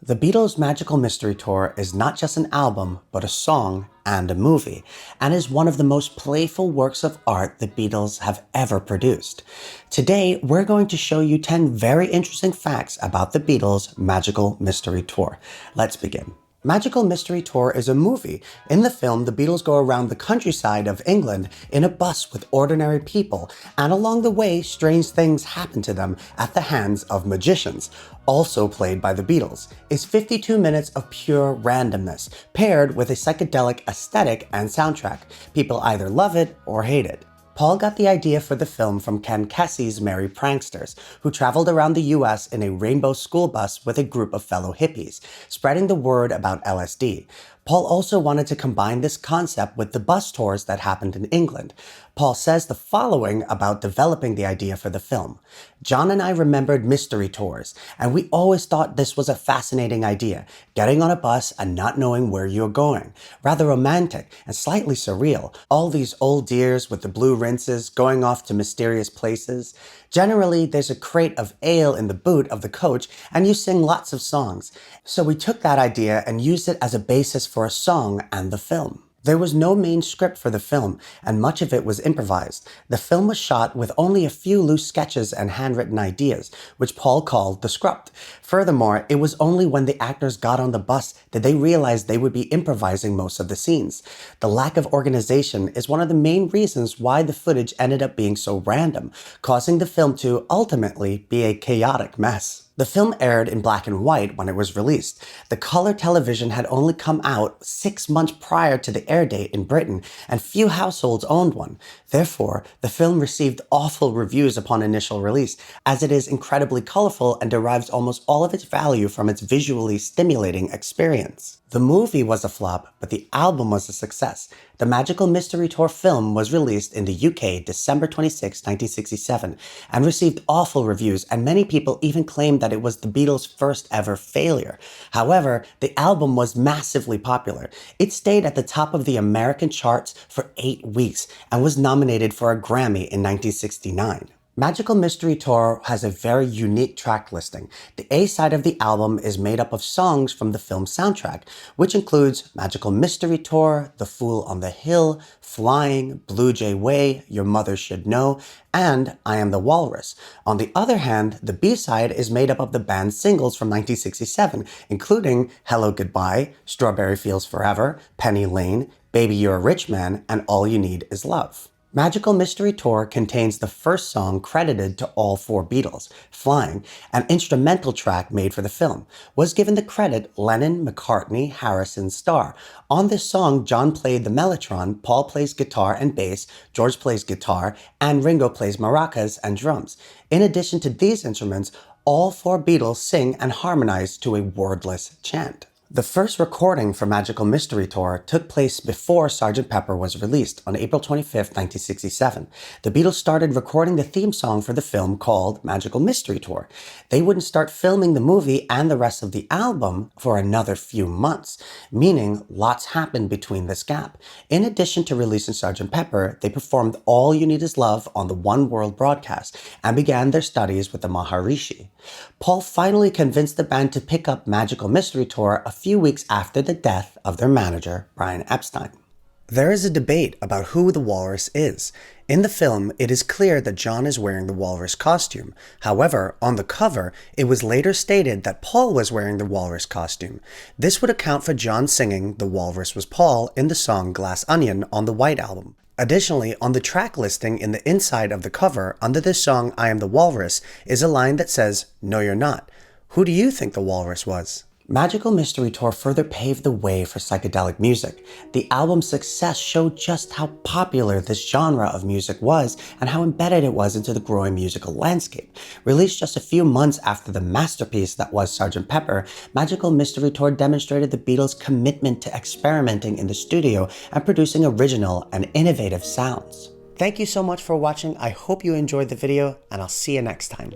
The Beatles Magical Mystery Tour is not just an album, but a song and a movie, and is one of the most playful works of art the Beatles have ever produced. Today, we're going to show you 10 very interesting facts about the Beatles Magical Mystery Tour. Let's begin. Magical Mystery Tour is a movie. In the film, the Beatles go around the countryside of England in a bus with ordinary people, and along the way, strange things happen to them at the hands of magicians, also played by the Beatles. It's 52 minutes of pure randomness, paired with a psychedelic aesthetic and soundtrack. People either love it or hate it. Paul got the idea for the film from Ken Kesey's Merry Pranksters, who traveled around the US in a rainbow school bus with a group of fellow hippies, spreading the word about LSD. Paul also wanted to combine this concept with the bus tours that happened in England. Paul says the following about developing the idea for the film. John and I remembered mystery tours, and we always thought this was a fascinating idea, getting on a bus and not knowing where you're going. Rather romantic and slightly surreal. All these old dears with the blue rinses going off to mysterious places. Generally, there's a crate of ale in the boot of the coach, and you sing lots of songs. So we took that idea and used it as a basis for a song and the film. There was no main script for the film, and much of it was improvised. The film was shot with only a few loose sketches and handwritten ideas, which Paul called the script. Furthermore, it was only when the actors got on the bus that they realized they would be improvising most of the scenes. The lack of organization is one of the main reasons why the footage ended up being so random, causing the film to ultimately be a chaotic mess. The film aired in black and white when it was released. The color television had only come out 6 months prior to the air date in Britain, and few households owned one. Therefore, the film received awful reviews upon initial release, as it is incredibly colorful and derives almost all of its value from its visually stimulating experience. The movie was a flop, but the album was a success. The Magical Mystery Tour film was released in the UK December 26, 1967, and received awful reviews, and many people even claimed that it was the Beatles' first ever failure. However, the album was massively popular. It stayed at the top of the American charts for 8 weeks, and was nominated for a Grammy in 1969. Magical Mystery Tour has a very unique track listing. The A side of the album is made up of songs from the film's soundtrack, which includes Magical Mystery Tour, The Fool on the Hill, Flying, Blue Jay Way, Your Mother Should Know, and I Am the Walrus. On the other hand, the B side is made up of the band's singles from 1967, including Hello Goodbye, Strawberry Fields Forever, Penny Lane, Baby You're a Rich Man, and All You Need Is Love. Magical Mystery Tour contains the first song credited to all 4 Beatles. Flying, an instrumental track made for the film, was given the credit Lennon, McCartney, Harrison, STARR. On this song, John played the mellotron, Paul plays guitar and bass, George plays guitar, and Ringo plays maracas and drums. In addition to these instruments, all 4 Beatles sing and harmonize to a wordless chant. The first recording for Magical Mystery Tour took place before Sgt. Pepper was released on April 25, 1967. The Beatles started recording the theme song for the film called Magical Mystery Tour. They wouldn't start filming the movie and the rest of the album for another few months, meaning lots happened between this gap. In addition to releasing Sgt. Pepper, they performed All You Need Is Love on the One World broadcast and began their studies with the Maharishi. Paul finally convinced the band to pick up Magical Mystery Tour a few weeks after the death of their manager, Brian Epstein. There is a debate about who the walrus is. In the film, it is clear that John is wearing the walrus costume. However, on the cover, it was later stated that Paul was wearing the walrus costume. This would account for John singing "The Walrus Was Paul" in the song Glass Onion on the White Album. Additionally, on the track listing in the inside of the cover, under the song I Am the Walrus, is a line that says, "No, you're not." Who do you think the walrus was? Magical Mystery Tour further paved the way for psychedelic music. The album's success showed just how popular this genre of music was and how embedded it was into the growing musical landscape. Released just a few months after the masterpiece that was Sgt. Pepper, Magical Mystery Tour demonstrated the Beatles' commitment to experimenting in the studio and producing original and innovative sounds. Thank you so much for watching. I hope you enjoyed the video, and I'll see you next time.